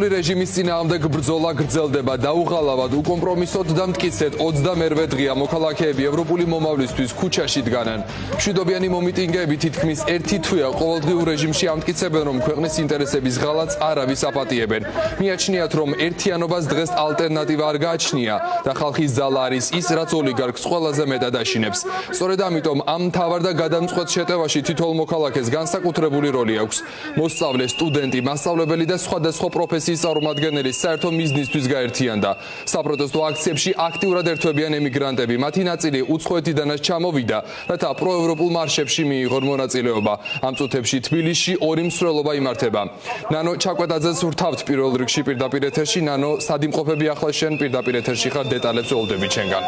რეჟიმის წინააღმდეგ ბრძოლა გრძელდება დაუღალავად უკომპრომისოდ და მტკიცედ 28 დღეა მოქალაქეები ევროპული მომავლისთვის ქუჩაში დგანან. მშვიდობიანი მომიტინგეები თითქმის ერთი თვეა ყოველდღიურ რეჟიმში ამტკიცებენ, რომ ქვეყნის ინტერესების ღალატს არავის აპატიებენ. მიაჩნიათ, რომ ერთიანობას დღეს ალტერნატივა არ გააჩნია და ხალხის ძალა არის ის, რაც ოლიგარქს ყველაზე მეტად აშინებს. სწორედ ამიტომ ამ მთავარ და გადამწყვეტ შეტევაში თითოეულ მოქალაქეს განსაკუთრებული როლი აქვს. მოსწავლე, სტუდენტი, მასწავლებელი და სხვადასხვა პროფესიის წარმომადგენელი საერთო მიზნისთვის გაერთიანდა. საპროტესტო აქციებში აქტიურად ერთვებიან ემიგრანტები. მათი ნაწილი უცხოეთიდანაც ჩამოვიდა, რათა პროევროპულ მარშებში მიიღონ მონაწილეობა. ამ წუთებში თბილისში ორი მსვლელობა იმართება. ნანო ჩაკვეტაძეს ვრთავთ პირველ რიგში პირდაპირ ეთერში. ნანო, სად იმყოფები ახლა შენ პირდაპირ ეთერში ხარ, დეტალებს ველოდები ჩვენგან.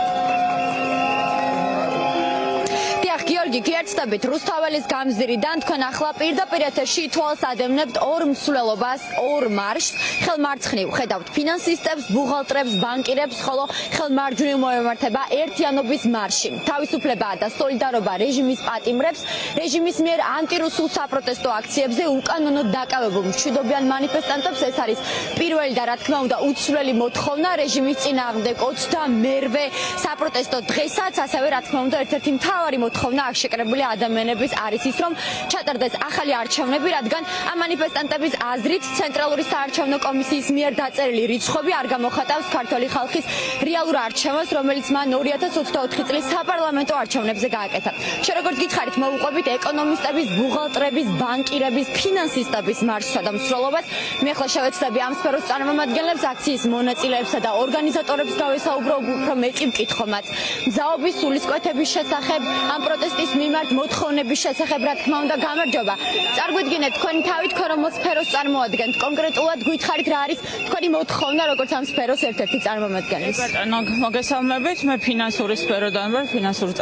გიორგი, გიერთდებით რუსთაველის გამზირიდან თქვენ ახლა პირდაპირ ეთერში თვალს ადევნებთ ორ მსვლელობას, ორ მარშს. ხელმარცხნივ ხედავთ ფინანსისტებს, ბუღალტრებს, ბანკირებს, ხოლო ხელმარჯვნივ მოემართება ერთიანობის მარში. თავისუფლება და სოლიდარობა რეჟიმის პატიმრებს, რეჟიმის მიერ ანტირუსულ საპროტესტო აქციებზე უკანონოდ დაკავებულ მშვიდობიან მანიფესტანტებს ეს არის პირველი და რა თქმა უნდა უცვლელი მოთხოვნა რეჟიმის წინააღმდეგ 28 საპროტესტო დღესაც, ასევე რა თქმა უნდა ერთ-ერთი მთავარი მოთხოვნა აქ შეკრებილი ადამიანების არის ის, რომ ჩატარდეს ახალი არჩევნები, რადგან ამ მანიფესტანტების აზრით ცენტრალური საარჩევნო კომისიის მიერ დაწერილი რიცხვები არ გამოხატავს ქართული ხალხის რეალურ არჩევანს, რომელიც მან 2024 წლის საპარლამენტო არჩევნებზე გააკეთა. შენ როგორც გითხარით, მოუყვებით ეკონომისტების, ბუღალტრების, ბანკირების, ფინანსისტების მარშსა და მსვლელობას. მე ახლა შევეცდები ამ სფეროს წარმომადგენლებს, აქციის მონაწილეებსა და ორგანიზატორებს გავესაუბრო უფრო მეტი მკითხომაც. მზაობის სულისკვეთების შესახებ, ამ პროტესტის მიმართ მოთხოვნების შესახებ, რა თქმა უნდა, გამარჯობა. წარგვიდგინეთ თქვენი თავით, რომ სფეროს წარმოადგენთ. კონკრეტულად გითხარით, რა არის თქვენი მოთხოვნა, როგორც ამ სფეროს ერთ-ერთი წარმომადგენლის? ბატონო, მოგესალმებით. მე ფინანსური სფეროდან ვარ, ფინანსური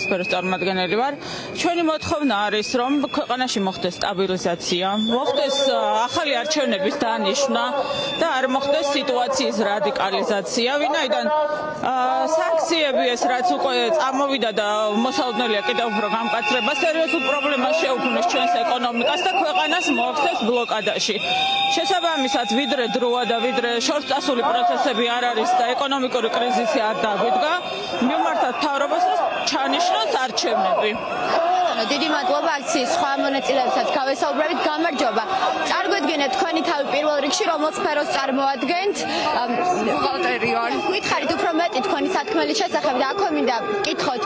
სფეროს წარმომადგენელი ვარ. ჩვენი მოთხოვნა არის, რომ ქვეყანაში მოხდეს სტაბილიზაცია, მოხდეს ახალი არჩევნების დანიშვნა და არ მოხდეს სიტუაციის რადიკალიზაცია, ვინაიდან სანქციები ეს რაც უკვე წამოვიდა და მოსალოდნელია კიდევ უფრო გამკაცრება, სერიოზულ პრობლემას შეუქმნის ჩვენს ეკონომიკას და ქვეყანას მოაქცევს ბლოკადაში. შესაბამისად, ვიდრე დროა და ვიდრე შორტწასული პროცესები არ არის და ეკონომიკური კრიზისი არ დაგვიდგა, მივმართათ მთავრობასაც ჩაანიშნოს არჩევნები. დიდი მადლობა აქციის სხვა მონაწილეებსაც გავესაუბრებით. გამარჯობა. წარგვიდგინეთ თქვენი თავი პირველ რიგში, რომელ სფეროს წარმოადგენთ? ბუღალტერი ვარ. გითხარით უფრო მეტი თქვენი სათქმელი შესახებ და აქვე მინდა გკითხოთ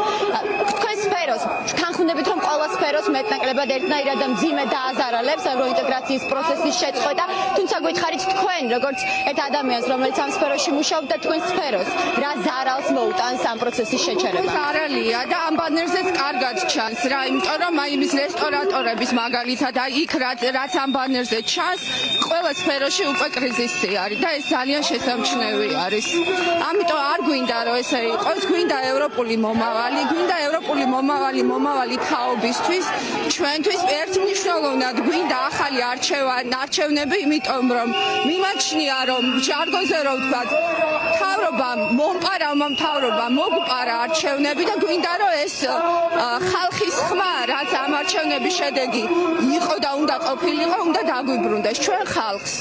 თქვენ სფეროს, თანხმდებით რომ ყველა სფეროს მეტნაკლებად ერთნაირად და მძიმე დააზარალებს ევროინტეგრაციის პროცესის შეწყვეტა, თუმცა გითხარით თქვენ, როგორც ერთ ადამიანს, რომელიც ამ სფეროში მუშაობს და თქვენ სფეროს, რა ზარალს მოუტანს ამ პროცესის შეჩერება? არალია და ამ ბანერზეც კარგად ჩანს რა, იმიტომ რომ იმის რესტორატორების მაგალითად იქ რაც ამ ბანერზე ჩანს, ყველა სფეროში უკვე კრიზისი არის და ეს ძალიან შესამჩნევი არის. ამიტომ არ გვინდა რომ ესე იყოს, გვინდა ევროპული მომავალი, გვინდა ევროპული მომავალი თაობისთვის, ჩვენთვის ერთმნიშვნელოვნად გვინდა ახალი არჩევნები, იმიტომ რომ მიმაჩნია რომ ჟარგონზე რო ვთქვათ, მთავრობამ მოგპარა არჩევნები და გვინდა რომ ეს ხალხის ხმა, რაც ამ არჩევნების შედეგი იყო და უნდა ყოფილიყო, უნდა დაგვიბრუნდეს ჩვენ ხალხს.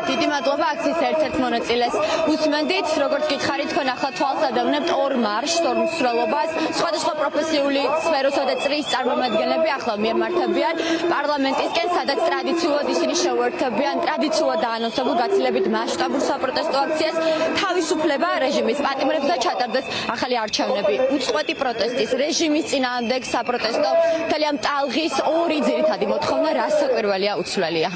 დიდი მადლობა აქციის ერთ-ერთ მონაწილეს უსმენდით, როგორც გითხარით, თქვენ ახლა თვალს ადევნებთ ორ მარშს, ორ მსვლელობას, სხვადასხვა პროფესიული სფეროსა და წრის წარმომადგენლები ახლა მიემართებიან პარლამენტისკენ, სადაც ტრადიციულად ისინი შეუერთებიან ტრადიციულად დაანონსებულ გაცილებით მასშტაბურ საპროტესტო აქციას, თავისუფლება რეჟიმის პატიმრებს და ჩატარდეს ახალი არჩევნები. უწყვეტი პროტესტის რეჟიმის წინააღმდეგ საპროტესტო ძალიან ტალღის ორი ძირითადი მოთხოვნა, რაც საკვირველია უცვლელია.